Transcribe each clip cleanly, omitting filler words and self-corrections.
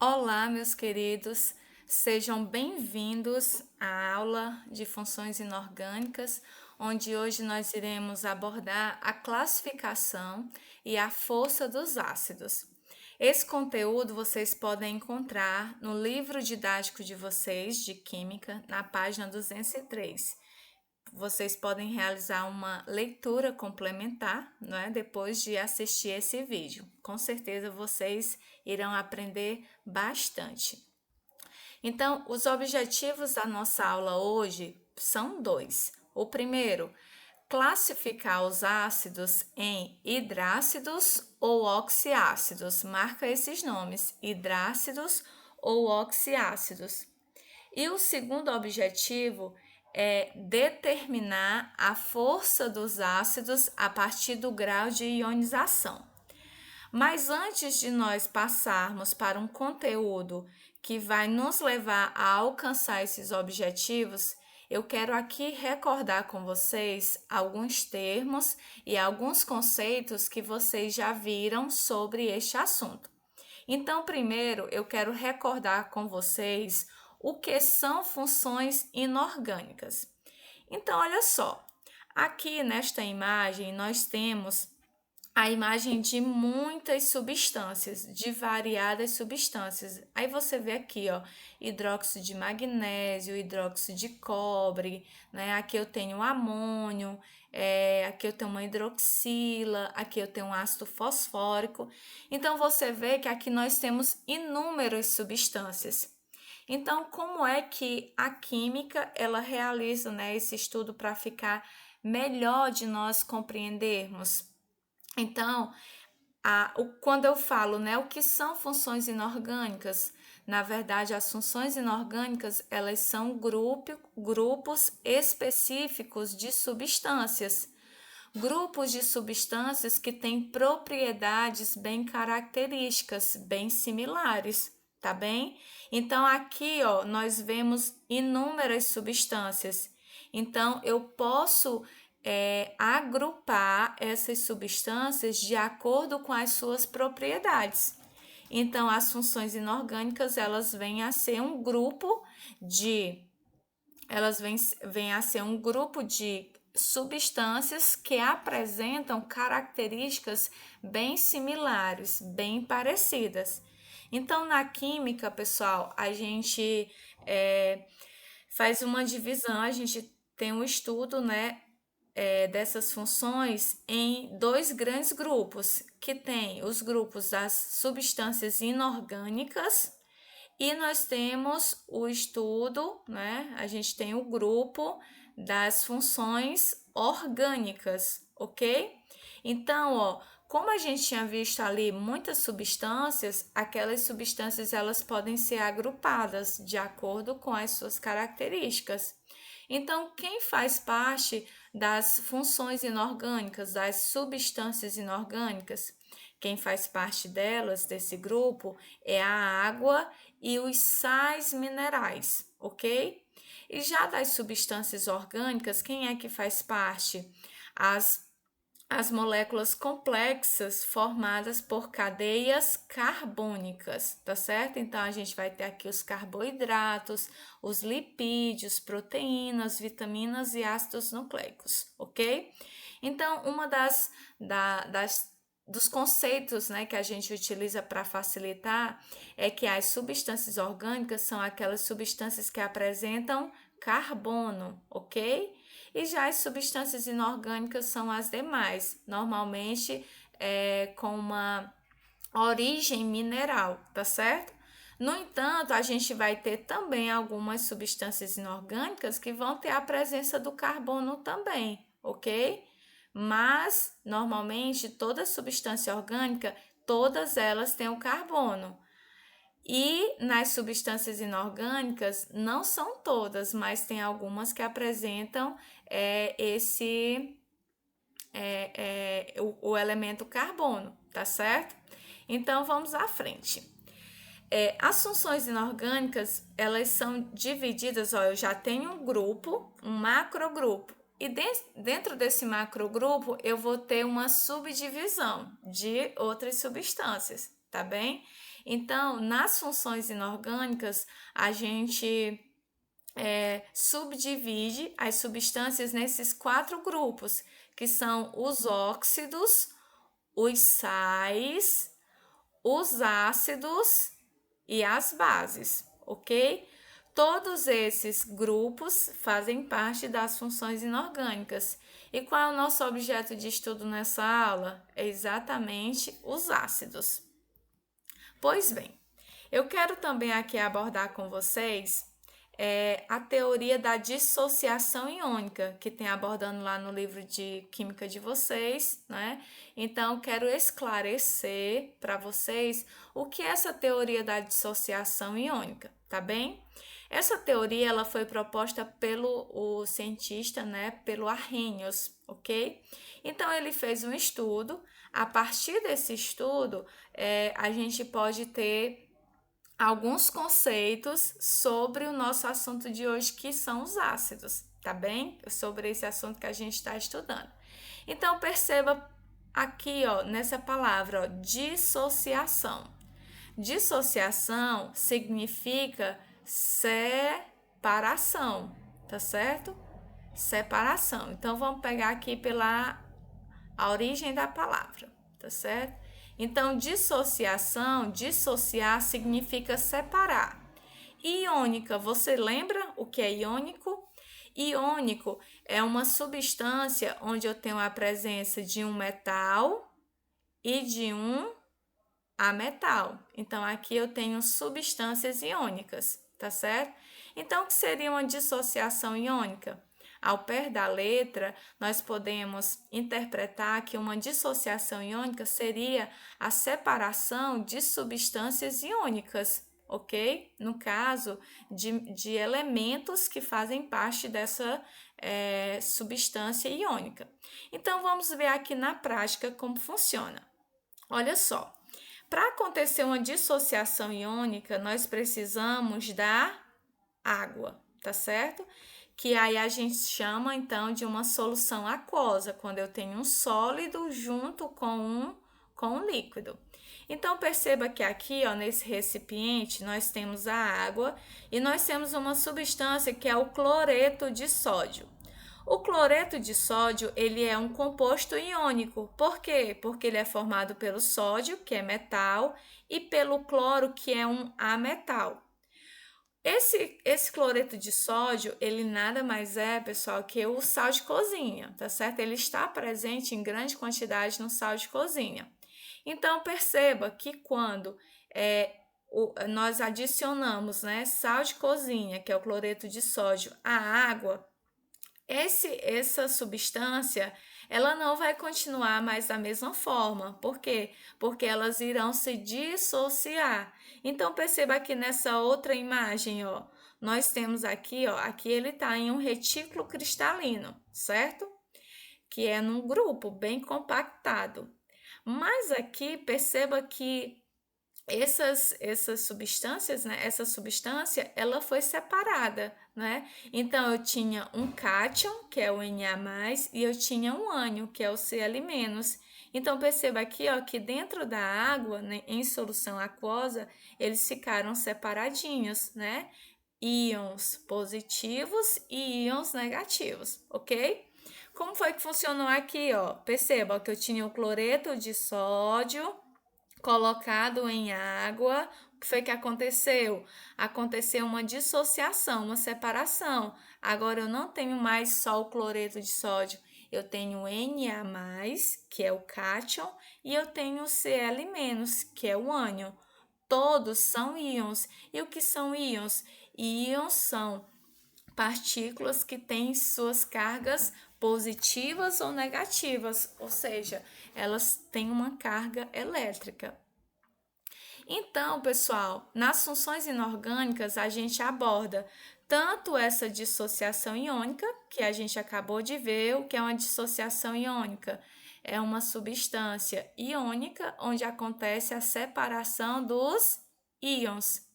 Olá, meus queridos, sejam bem-vindos à aula de funções inorgânicas, onde hoje nós iremos abordar a classificação e a força dos ácidos. Esse conteúdo vocês podem encontrar no livro didático de vocês de Química, na página 203. Vocês podem realizar uma leitura complementar, não é? Depois de assistir esse vídeo. Com certeza vocês irão aprender bastante. Então, os objetivos da nossa aula hoje são dois. O primeiro, classificar os ácidos em hidrácidos ou oxiácidos. Marca esses nomes, hidrácidos ou oxiácidos. E o segundo objetivo é determinar a força dos ácidos a partir do grau de ionização. Mas antes de nós passarmos para um conteúdo que vai nos levar a alcançar esses objetivos, eu quero aqui recordar com vocês alguns termos e alguns conceitos que vocês já viram sobre este assunto. Então, primeiro, eu quero recordar com vocês o que são funções inorgânicas. Então, olha só, aqui nesta imagem nós temos a imagem de muitas substâncias, de variadas substâncias. Aí você vê aqui, ó, hidróxido de magnésio, hidróxido de cobre, né? Aqui eu tenho amônio, aqui eu tenho uma hidroxila, aqui eu tenho um ácido fosfórico. Então você vê que aqui nós temos inúmeras substâncias. Então, como é que a química ela realiza, né, esse estudo para ficar melhor de nós compreendermos? Então, quando eu falo, né, o que são funções inorgânicas, na verdade, as funções inorgânicas, elas são grupos específicos de substâncias. Grupos de substâncias que têm propriedades bem características, bem similares, tá bem? Então, aqui, ó, nós vemos inúmeras substâncias. Então, eu posso agrupar essas substâncias de acordo com as suas propriedades. Então, as funções inorgânicas, elas vêm a ser um grupo de substâncias que apresentam características bem similares, bem parecidas. Então, na química, pessoal, a gente faz uma divisão, a gente tem um estudo, né, dessas funções em dois grandes grupos, que tem os grupos das substâncias inorgânicas e nós temos o estudo, né? A gente tem o grupo das funções orgânicas, ok? Então, ó, como a gente tinha visto ali muitas substâncias, aquelas substâncias elas podem ser agrupadas de acordo com as suas características. Então, quem faz parte das funções inorgânicas, das substâncias inorgânicas? Quem faz parte delas, desse grupo, é a água e os sais minerais, ok? E já das substâncias orgânicas, quem é que faz parte? As moléculas complexas formadas por cadeias carbônicas, tá certo? Então, a gente vai ter aqui os carboidratos, os lipídios, proteínas, vitaminas e ácidos nucleicos, ok? Então, dos conceitos, né, que a gente utiliza para facilitar é que as substâncias orgânicas são aquelas substâncias que apresentam carbono, ok? E já as substâncias inorgânicas são as demais, normalmente com uma origem mineral, tá certo? No entanto, a gente vai ter também algumas substâncias inorgânicas que vão ter a presença do carbono também, ok? Mas, normalmente, toda substância orgânica, todas elas têm o carbono. E nas substâncias inorgânicas, não são todas, mas tem algumas que apresentam o elemento carbono, tá certo? Então, vamos à frente. As funções inorgânicas, elas são divididas, ó, eu já tenho um grupo, um macrogrupo, e dentro desse macrogrupo eu vou ter uma subdivisão de outras substâncias, tá bem? Então, nas funções inorgânicas, a gente subdivide as substâncias nesses 4 grupos, que são os óxidos, os sais, os ácidos e as bases, ok? Todos esses grupos fazem parte das funções inorgânicas. E qual é o nosso objeto de estudo nessa aula? É exatamente os ácidos. Pois bem, eu quero também aqui abordar com vocês a teoria da dissociação iônica, que tem abordando lá no livro de Química de vocês, né? Então, quero esclarecer para vocês o que é essa teoria da dissociação iônica, tá bem? Essa teoria ela foi proposta pelo o cientista, né, pelo Arrhenius, ok? Então, ele fez um estudo. A partir desse estudo, a gente pode ter alguns conceitos sobre o nosso assunto de hoje, que são os ácidos, tá bem? Sobre esse assunto que a gente está estudando. Então, perceba aqui, ó, nessa palavra, ó, dissociação. Dissociação significa separação, tá certo? Separação. Então, vamos pegar aqui pela a origem da palavra, tá certo? Então, dissociação, dissociar significa separar. Iônica, você lembra o que é iônico? Iônico é uma substância onde eu tenho a presença de um metal e de um ametal. Então, aqui eu tenho substâncias iônicas, tá certo? Então, o que seria uma dissociação iônica? Ao pé da letra, nós podemos interpretar que uma dissociação iônica seria a separação de substâncias iônicas, ok? No caso, de elementos que fazem parte dessa substância iônica. Então, vamos ver aqui na prática como funciona. Olha só, para acontecer uma dissociação iônica, nós precisamos da água, tá certo? Que aí a gente chama então de uma solução aquosa, quando eu tenho um sólido junto com um líquido. Então perceba que aqui, ó, nesse recipiente, nós temos a água e nós temos uma substância que é o cloreto de sódio. O cloreto de sódio, ele é um composto iônico. Por quê? Porque ele é formado pelo sódio, que é metal, e pelo cloro, que é um ametal. Esse cloreto de sódio, ele nada mais é, pessoal, que o sal de cozinha, tá certo? Ele está presente em grande quantidade no sal de cozinha. Então, perceba que quando nós adicionamos, né, sal de cozinha, que é o cloreto de sódio, à água, essa substância, ela não vai continuar mais da mesma forma. Por quê? Porque elas irão se dissociar. Então, perceba aqui nessa outra imagem, ó, nós temos aqui, ó, aqui ele está em um retículo cristalino, certo? Que é num grupo bem compactado. Mas aqui, perceba que essas substâncias, né? Essa substância, ela foi separada, né? Então, eu tinha um cátion, que é o Na+, e eu tinha um ânion, que é o Cl-. Então, perceba aqui, ó, que dentro da água, né, em solução aquosa, eles ficaram separadinhos, né? Íons positivos e íons negativos, ok? Como foi que funcionou aqui, ó? Perceba que eu tinha o cloreto de sódio colocado em água. O que foi que aconteceu? Aconteceu uma dissociação, uma separação. Agora eu não tenho mais só o cloreto de sódio, eu tenho Na+, que é o cátion, e eu tenho o Cl-, que é o ânion. Todos são íons. E o que são íons? Íons são partículas que têm suas cargas positivas ou negativas, ou seja, elas têm uma carga elétrica. Então, pessoal, nas funções inorgânicas a gente aborda tanto essa dissociação iônica, que a gente acabou de ver, o que é uma dissociação iônica? É uma substância iônica onde acontece a separação dos íons.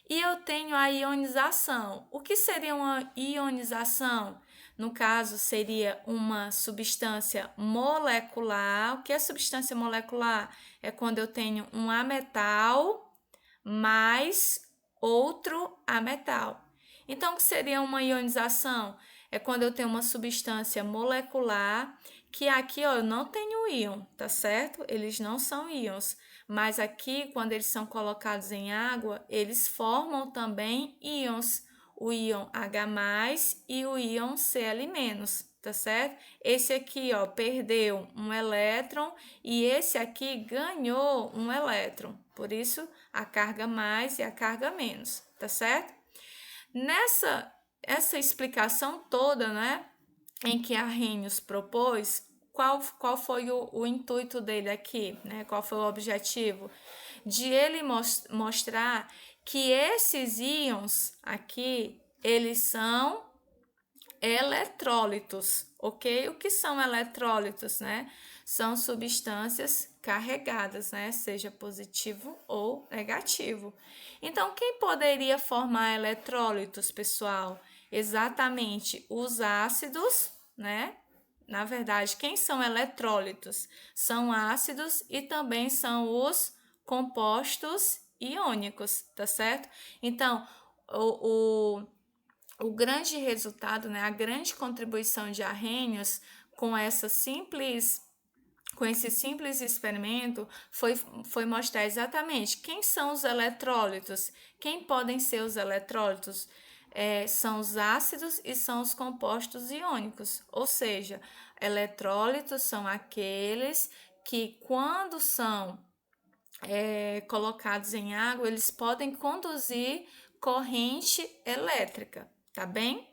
E eu tenho a ionização. O que seria uma ionização? No caso, seria uma substância molecular. O que é substância molecular? É quando eu tenho um ametal mais outro ametal. Então, o que seria uma ionização? É quando eu tenho uma substância molecular que aqui, ó, eu não tenho íon, tá certo? Eles não são íons, mas aqui, quando eles são colocados em água, eles formam também íons, o íon H+, e o íon Cl-, tá certo? Esse aqui, ó, perdeu um elétron e esse aqui ganhou um elétron, por isso a carga mais e a carga menos, tá certo? Essa explicação toda, né, em que Arrhenius propôs, qual foi o intuito dele aqui, né? Qual foi o objetivo? De ele mostrar que esses íons aqui, eles são eletrólitos, ok? O que são eletrólitos, né? São substâncias carregadas, né? Seja positivo ou negativo. Então, quem poderia formar eletrólitos, pessoal? Exatamente os ácidos, né? Na verdade, quem são eletrólitos? São ácidos e também são os compostos iônicos, tá certo? Então, o grande resultado, né, a grande contribuição de Arrhenius com esse simples experimento foi mostrar exatamente quem são os eletrólitos, quem podem ser os eletrólitos. São os ácidos e são os compostos iônicos, ou seja, eletrólitos são aqueles que, quando são colocados em água, eles podem conduzir corrente elétrica, tá bem?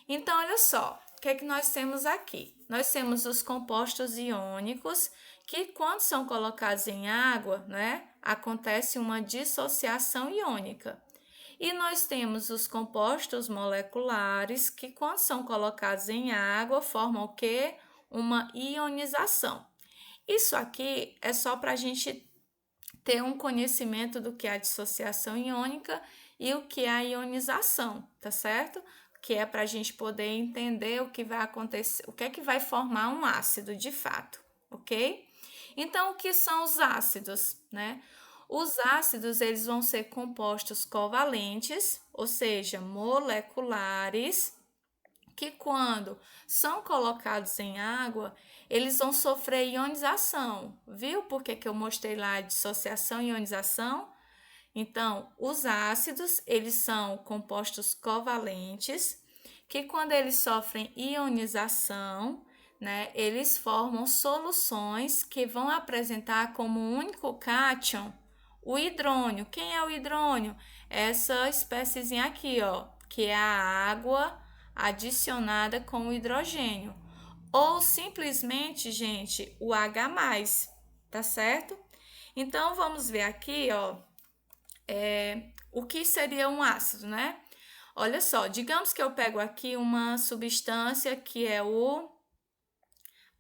Então, olha só, o que é que nós temos aqui? Nós temos os compostos iônicos que, quando são colocados em água, né, acontece uma dissociação iônica. E nós temos os compostos moleculares que, quando são colocados em água, formam o quê? Uma ionização. Isso aqui é só para a gente ter um conhecimento do que é a dissociação iônica e o que é a ionização, tá certo? Que é para a gente poder entender o que vai acontecer, o que é que vai formar um ácido de fato, ok? Então, o que são os ácidos, né? Os ácidos, eles vão ser compostos covalentes, ou seja, moleculares, que quando são colocados em água, eles vão sofrer ionização. Viu por que eu mostrei lá a dissociação e ionização? Então, os ácidos, eles são compostos covalentes, que quando eles sofrem ionização, né, eles formam soluções que vão apresentar como único cátion o hidrônio. Quem é o hidrônio? Essa espéciezinha aqui, ó, que é a água adicionada com o hidrogênio. Ou simplesmente, gente, o H+, tá certo? Então, vamos ver aqui, ó, o que seria um ácido, né? Olha só, digamos que eu pego aqui uma substância que é o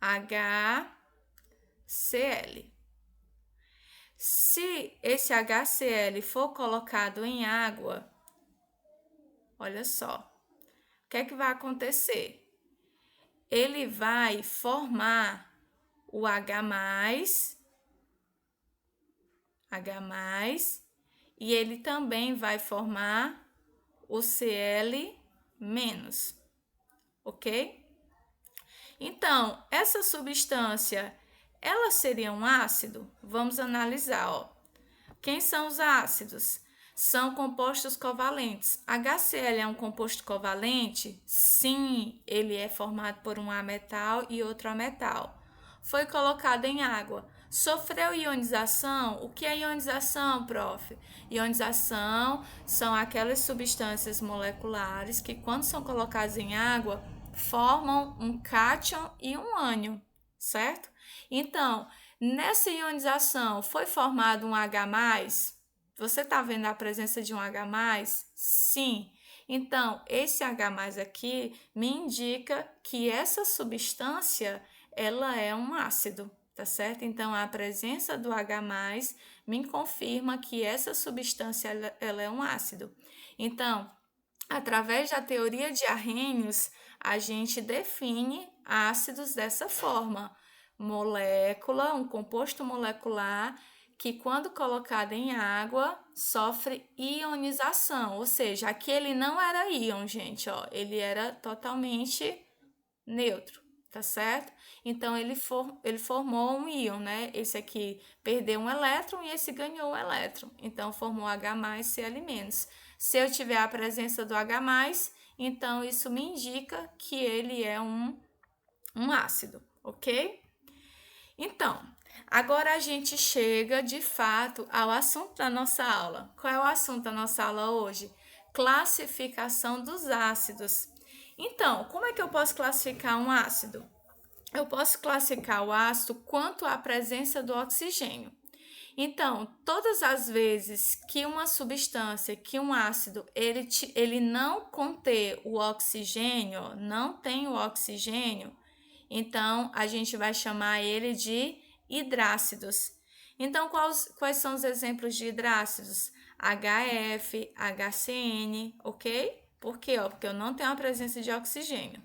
HCl. Se esse HCl for colocado em água, olha só, o que é que vai acontecer? Ele vai formar o H+, e ele também vai formar o Cl-, ok? Então, essa substância, ela seria um ácido? Vamos analisar, ó. Quem são os ácidos? São compostos covalentes. HCl é um composto covalente? Sim, ele é formado por um ametal e outro ametal. Foi colocado em água. Sofreu ionização? O que é ionização, prof? Ionização são aquelas substâncias moleculares que, quando são colocadas em água, formam um cátion e um ânion, certo? Então, nessa ionização foi formado um H+? Você está vendo a presença de um H+? Sim. Então, esse H+ aqui me indica que essa substância, ela é um ácido, tá certo? Então, a presença do H+ me confirma que essa substância, ela é um ácido. Então, através da teoria de Arrhenius, a gente define ácidos dessa forma. Molécula, um composto molecular que quando colocado em água, sofre ionização, ou seja, aqui ele não era íon, gente, ó, ele era totalmente neutro, tá certo? Então, ele formou um íon, né? Esse aqui perdeu um elétron e esse ganhou um elétron. Então, formou H+, Cl-. Se eu tiver a presença do H+, então isso me indica que ele é um ácido, ok? Então, agora a gente chega de fato ao assunto da nossa aula. Qual é o assunto da nossa aula hoje? Classificação dos ácidos. Então, como é que eu posso classificar um ácido? Eu posso classificar o ácido quanto à presença do oxigênio. Então, todas as vezes que uma substância, que um ácido, ele não conter o oxigênio, não tem o oxigênio, então a gente vai chamar ele de hidrácidos. Então, quais são os exemplos de hidrácidos? HF, HCN, ok? Por quê? Porque eu não tenho a presença de oxigênio.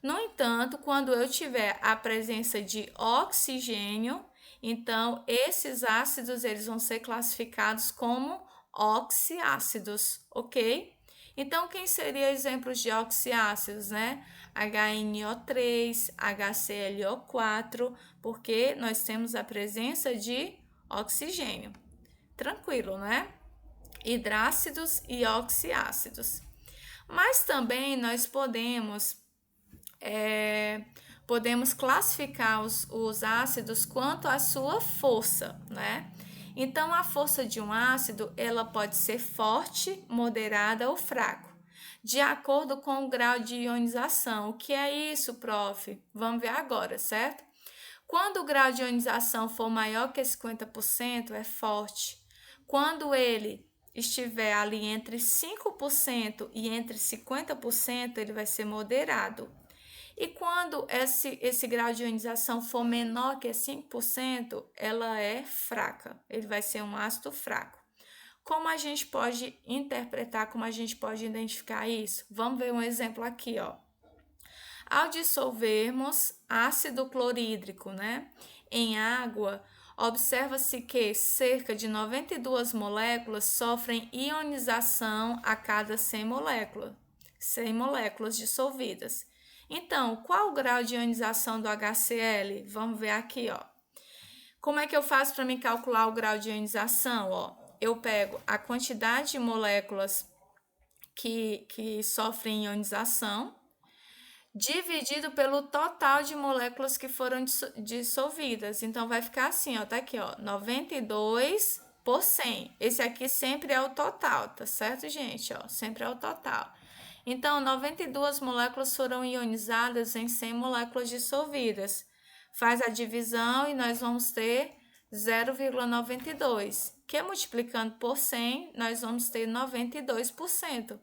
No entanto, quando eu tiver a presença de oxigênio, então esses ácidos eles vão ser classificados como oxiácidos, ok? Então, quem seria exemplos de oxiácidos, né? HNO3, HClO4, porque nós temos a presença de oxigênio. Tranquilo, né? Hidrácidos e oxiácidos. Mas também nós podemos classificar os ácidos quanto à sua força, né? Então, a força de um ácido, ela pode ser forte, moderada ou fraco, de acordo com o grau de ionização. O que é isso, prof? Vamos ver agora, certo? Quando o grau de ionização for maior que 50%, é forte. Quando ele estiver ali entre 5% e entre 50%, ele vai ser moderado. E quando esse grau de ionização for menor que 5%, ela é fraca. Ele vai ser um ácido fraco. Como a gente pode interpretar, como a gente pode identificar isso? Vamos ver um exemplo aqui, ó. Ao dissolvermos ácido clorídrico, né, em água, observa-se que cerca de 92 moléculas sofrem ionização a cada 100 moléculas dissolvidas. Então, qual o grau de ionização do HCl? Vamos ver aqui, ó. Como é que eu faço para me calcular o grau de ionização? Ó, eu pego a quantidade de moléculas que sofrem ionização, dividido pelo total de moléculas que foram dissolvidas. Então, vai ficar assim, ó, tá aqui, ó, 92 por 100. Esse aqui sempre é o total, tá certo, gente? Ó, sempre é o total. Então, 92 moléculas foram ionizadas em 100 moléculas dissolvidas. Faz a divisão e nós vamos ter 0,92, que multiplicando por 100, nós vamos ter 92%.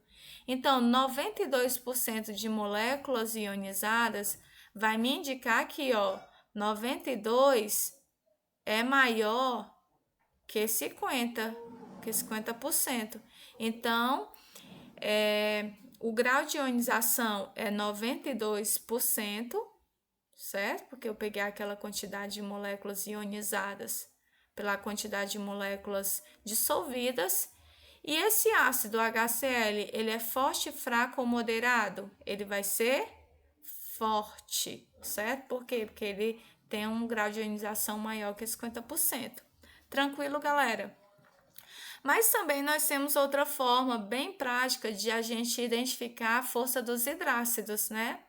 Então, 92% de moléculas ionizadas vai me indicar que, ó, 92 é maior que 50%. Então, o grau de ionização é 92%, certo? Porque eu peguei aquela quantidade de moléculas ionizadas pela quantidade de moléculas dissolvidas. E esse ácido HCl, ele é forte, fraco ou moderado? Ele vai ser forte, certo? Por quê? Porque ele tem um grau de ionização maior que 50%. Tranquilo, galera? Mas também nós temos outra forma bem prática de a gente identificar a força dos hidrácidos, né?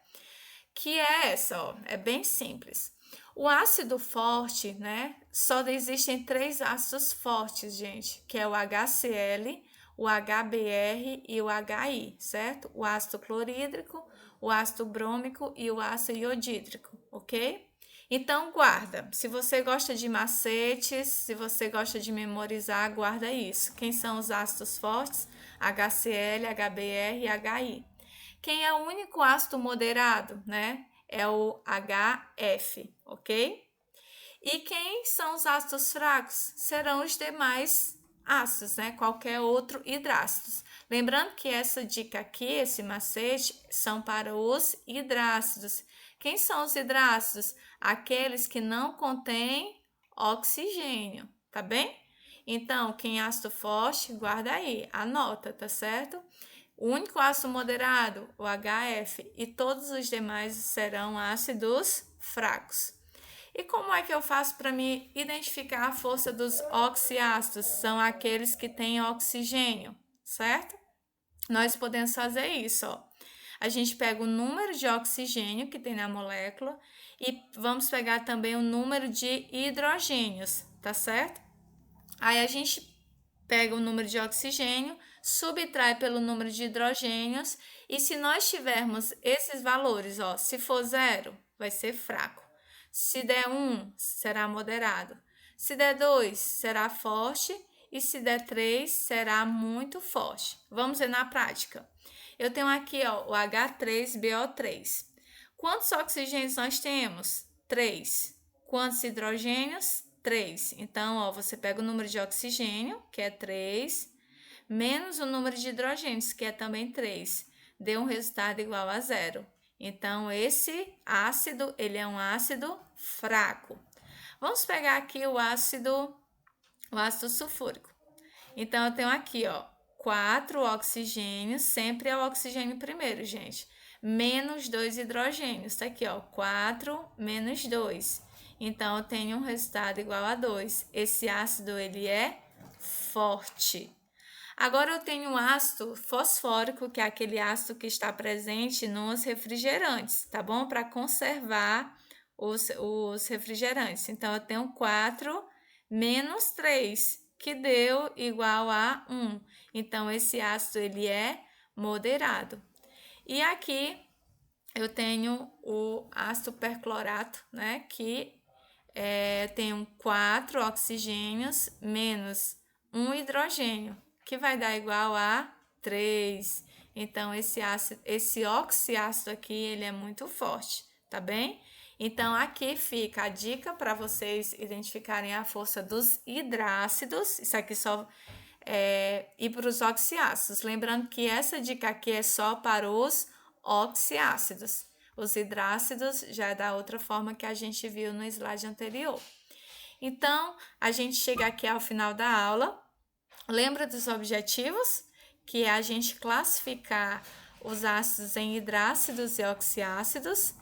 Que é essa, ó, é bem simples. O ácido forte, né? Só existem 3 ácidos fortes, gente, que é o HCl, o HBr e o HI, certo? O ácido clorídrico, o ácido brômico e o ácido iodídrico, ok? Então, guarda. Se você gosta de macetes, se você gosta de memorizar, guarda isso. Quem são os ácidos fortes? HCl, HBr e HI. Quem é o único ácido moderado, né? É o HF, ok? E quem são os ácidos fracos? Serão os demais ácidos, né? Qualquer outro hidrácidos. Lembrando que essa dica aqui, esse macete, são para os hidrácidos. Quem são os hidrácidos? Aqueles que não contêm oxigênio. tá bem? Então, quem é ácido forte, guarda aí, anota, tá certo? O único ácido moderado, o HF, e todos os demais serão ácidos fracos. E como é que eu faço para me identificar a força dos oxiácidos? São aqueles que têm oxigênio, certo? Nós podemos fazer isso, ó. A gente pega o número de oxigênio que tem na molécula e vamos pegar também o número de hidrogênios, tá certo? Aí a gente pega o número de oxigênio, subtrai pelo número de hidrogênios e se nós tivermos esses valores, ó, se for 0, vai ser fraco. Se der 1, será moderado. Se der 2, será forte. E se der 3, será muito forte. Vamos ver na prática. Eu tenho aqui ó, o H3BO3. Quantos oxigênios nós temos? 3. Quantos hidrogênios? 3. Então, ó, você pega o número de oxigênio, que é 3, menos o número de hidrogênios, que é também 3. Deu um resultado igual a 0. Então, esse ácido, ele é um ácido fraco. Vamos pegar aqui o ácido sulfúrico. Então, eu tenho aqui, ó, 4 oxigênios, sempre é o oxigênio primeiro, gente. Menos 2 hidrogênios, tá aqui, ó, 4 menos 2. Então, eu tenho um resultado igual a 2. Esse ácido, ele é forte. Agora, eu tenho um ácido fosfórico, que é aquele ácido que está presente nos refrigerantes, tá bom? Para conservar os refrigerantes. Então, eu tenho 4 menos 3, que deu igual a 1. Então, esse ácido, ele é moderado. E aqui, eu tenho o ácido perclorato, né? Que tenho 4 oxigênios menos 1 hidrogênio, que vai dar igual a 3. Então, esse oxiácido aqui, ele é muito forte, tá bem? Então, aqui fica a dica para vocês identificarem a força dos hidrácidos. Isso aqui só e para os oxiácidos. Lembrando que essa dica aqui é só para os oxiácidos. Os hidrácidos já é da outra forma que a gente viu no slide anterior. Então, a gente chega aqui ao final da aula. Lembra dos objetivos? Que é a gente classificar os ácidos em hidrácidos e oxiácidos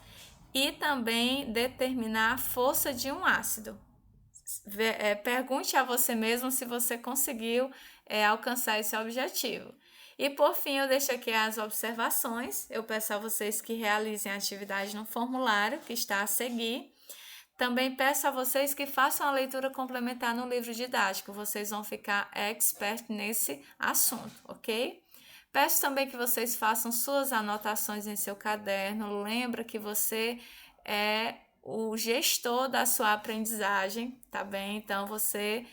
e também determinar a força de um ácido. Pergunte a você mesmo se você conseguiu alcançar esse objetivo. E por fim, eu deixo aqui as observações. Eu peço a vocês que realizem a atividade no formulário que está a seguir. Também peço a vocês que façam a leitura complementar no livro didático. Vocês vão ficar expert nesse assunto, ok? Peço também que vocês façam suas anotações em seu caderno. Lembra que você é o gestor da sua aprendizagem, tá bem? Então, você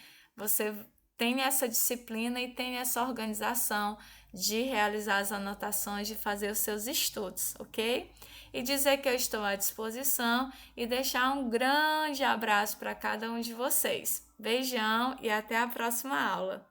tem essa disciplina e tem essa organização de realizar as anotações, de fazer os seus estudos, ok? E dizer que eu estou à disposição e deixar um grande abraço para cada um de vocês. Beijão e até a próxima aula!